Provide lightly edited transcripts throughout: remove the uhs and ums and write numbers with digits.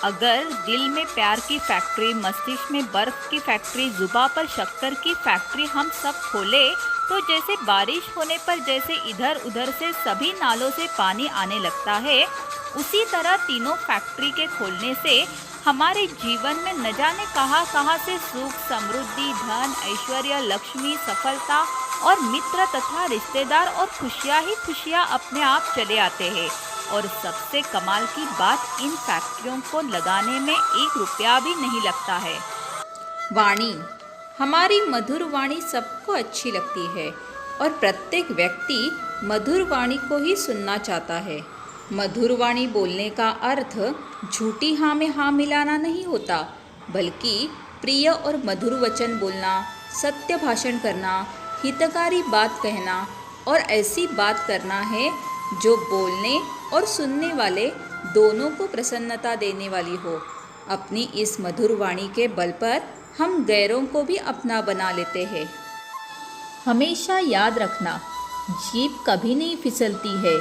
अगर दिल में प्यार की फैक्ट्री, मस्तिष्क में बर्फ की फैक्ट्री, जुबां पर शक्कर की फैक्ट्री हम सब खोले तो जैसे बारिश होने पर जैसे इधर उधर से सभी नालों से पानी आने लगता है, उसी तरह तीनों फैक्ट्री के खोलने से हमारे जीवन में न जाने कहाँ से सुख, समृद्धि, धन, ऐश्वर्य, लक्ष्मी, सफलता और मित्र तथा रिश्तेदार और खुशियाँ ही खुशियाँ अपने आप चले आते हैं। और सबसे कमाल की बात, इन फैक्ट्रियों को लगाने में 1 रुपया भी नहीं लगता है। वाणी, हमारी मधुर वाणी सबको अच्छी लगती है और प्रत्येक व्यक्ति मधुर वाणी को ही सुनना चाहता है। मधुर वाणी बोलने का अर्थ झूठी हाँ में हाँ मिलाना नहीं होता, बल्कि प्रिय और मधुर वचन बोलना, सत्य भाषण करना, हितकारी बात कहना और ऐसी बात करना है जो बोलने और सुनने वाले दोनों को प्रसन्नता देने वाली हो। अपनी इस मधुर वाणी के बल पर हम गैरों को भी अपना बना लेते हैं। हमेशा याद रखना, जीभ कभी नहीं फिसलती है।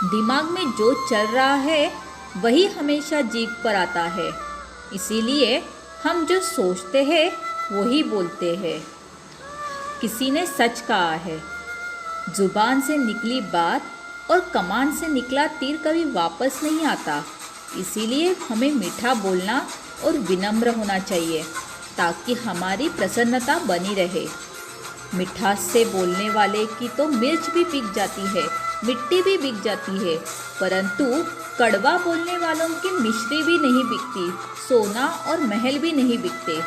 दिमाग में जो चल रहा है वही हमेशा जीभ पर आता है। इसीलिए हम जो सोचते हैं वही बोलते हैं। किसी ने सच कहा है, जुबान से निकली बात और कमान से निकला तीर कभी वापस नहीं आता। इसीलिए हमें मीठा बोलना और विनम्र होना चाहिए ताकि हमारी प्रसन्नता बनी रहे। मिठास से बोलने वाले की तो मिर्च भी बिक जाती है, मिट्टी भी बिक जाती है, परंतु कड़वा बोलने वालों की मिश्री भी नहीं बिकती, सोना और महल भी नहीं बिकते।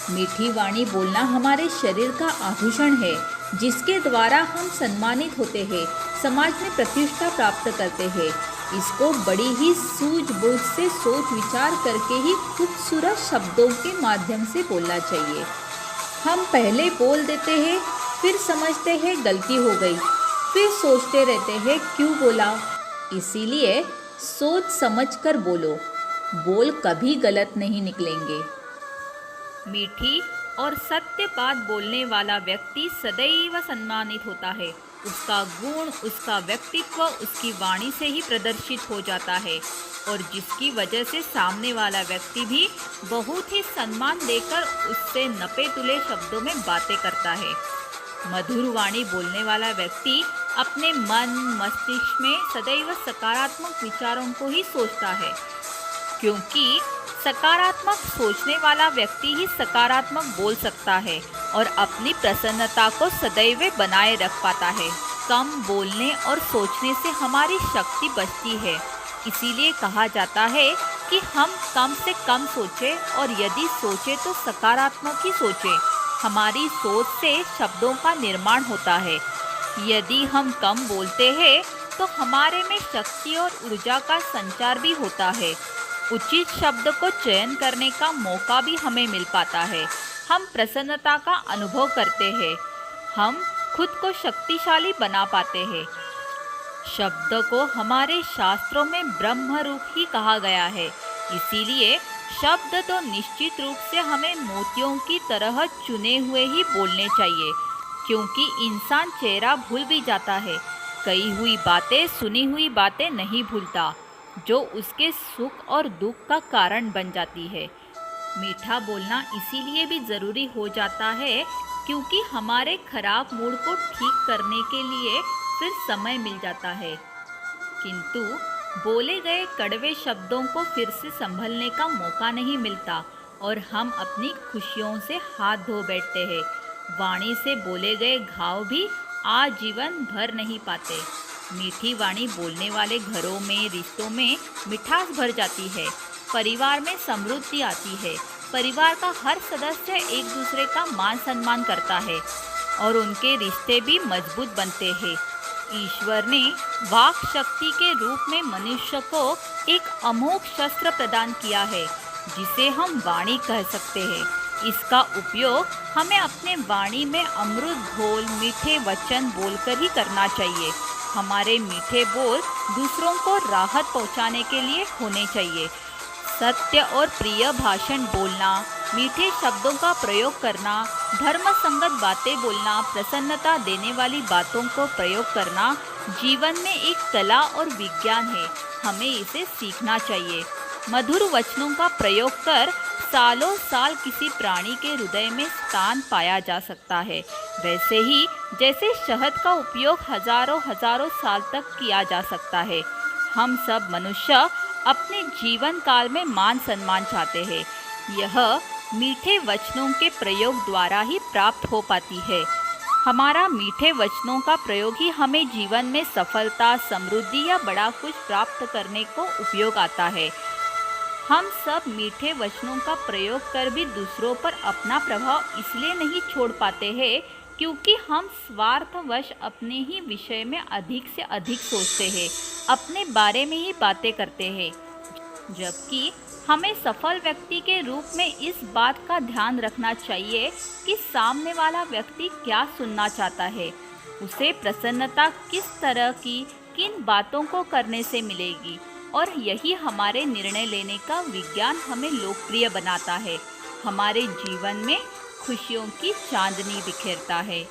मीठी वाणी बोलना हमारे शरीर का आभूषण है, जिसके द्वारा हम सम्मानित होते हैं, समाज में प्रतिष्ठा प्राप्त करते हैं। इसको बड़ी ही सूझबूझ से सोच विचार करके ही खूबसूरत शब्दों के माध्यम से बोलना चाहिए। हम पहले बोल देते हैं, फिर समझते हैं गलती हो गई, फिर सोचते रहते हैं क्यों बोला। इसीलिए सोच समझ कर बोलो, बोल कभी गलत नहीं निकलेंगे। मीठी और सत्य बात बोलने वाला व्यक्ति सदैव सम्मानित होता है। उसका गुण, उसका व्यक्तित्व उसकी वाणी से ही प्रदर्शित हो जाता है और जिसकी वजह से सामने वाला व्यक्ति भी बहुत ही सम्मान देकर उससे नपे तुले शब्दों में बातें करता है। मधुर वाणी बोलने वाला व्यक्ति अपने मन मस्तिष्क में सदैव सकारात्मक विचारों को ही सोचता है, क्योंकि सकारात्मक सोचने वाला व्यक्ति ही सकारात्मक बोल सकता है और अपनी प्रसन्नता को सदैव बनाए रख पाता है। कम बोलने और सोचने से हमारी शक्ति बचती है। इसीलिए कहा जाता है कि हम कम से कम सोचें और यदि सोचें तो सकारात्मक ही सोचें। हमारी सोच से शब्दों का निर्माण होता है। यदि हम कम बोलते हैं तो हमारे में शक्ति और ऊर्जा का संचार भी होता है। उचित शब्द को चयन करने का मौका भी हमें मिल पाता है। हम प्रसन्नता का अनुभव करते हैं। हम खुद को शक्तिशाली बना पाते हैं। शब्द को हमारे शास्त्रों में ब्रह्म रूप ही कहा गया है। इसीलिए शब्द तो निश्चित रूप से हमें मोतियों की तरह चुने हुए ही बोलने चाहिए, क्योंकि इंसान चेहरा भूल भी जाता है, कही हुई बातें, सुनी हुई बातें नहीं भूलता, जो उसके सुख और दुख का कारण बन जाती है। मीठा बोलना इसीलिए भी ज़रूरी हो जाता है क्योंकि हमारे खराब मूड को ठीक करने के लिए फिर समय मिल जाता है, किंतु बोले गए कड़वे शब्दों को फिर से संभलने का मौका नहीं मिलता और हम अपनी खुशियों से हाथ धो बैठते हैं। वाणी से बोले गए घाव भी आजीवन भर नहीं पाते। मीठी वाणी बोलने वाले घरों में, रिश्तों में मिठास भर जाती है। परिवार में समृद्धि आती है। परिवार का हर सदस्य एक दूसरे का मान सम्मान करता है और उनके रिश्ते भी मजबूत बनते हैं। ईश्वर ने वाक शक्ति के रूप में मनुष्य को एक अमोघ शस्त्र प्रदान किया है, जिसे हम वाणी कह सकते हैं। इसका उपयोग हमें अपने वाणी में अमृत घोल मीठे वचन बोलकर ही करना चाहिए। हमारे मीठे बोल दूसरों को राहत पहुंचाने के लिए होने चाहिए। सत्य और प्रिय भाषण बोलना, मीठे शब्दों का प्रयोग करना, धर्म संगत बातें बोलना, प्रसन्नता देने वाली बातों को प्रयोग करना जीवन में एक कला और विज्ञान है। हमें इसे सीखना चाहिए। मधुर वचनों का प्रयोग कर सालों साल किसी प्राणी के हृदय में स्थान पाया जा सकता है। वैसे ही जैसे शहद का उपयोग हजारों हजारों साल तक किया जा सकता है, हम सब मनुष्य अपने जीवन काल में मान सम्मान चाहते हैं। यह मीठे वचनों के प्रयोग द्वारा ही प्राप्त हो पाती है। हमारा मीठे वचनों का प्रयोग ही हमें जीवन में सफलता, समृद्धि या बड़ा कुछ प्राप्त करने को उपयोग आता है। हम सब मीठे वचनों का प्रयोग कर भी दूसरों पर अपना प्रभाव इसलिए नहीं छोड़ पाते हैं क्योंकि हम स्वार्थवश अपने ही विषय में अधिक से अधिक सोचते हैं, अपने बारे में ही बातें करते हैं। जबकि हमें सफल व्यक्ति के रूप में इस बात का ध्यान रखना चाहिए कि सामने वाला व्यक्ति क्या सुनना चाहता है, उसे प्रसन्नता किस तरह की किन बातों को करने से मिलेगी, और यही हमारे निर्णय लेने का विज्ञान हमें लोकप्रिय बनाता है, हमारे जीवन में खुशियों की चांदनी बिखेरता है।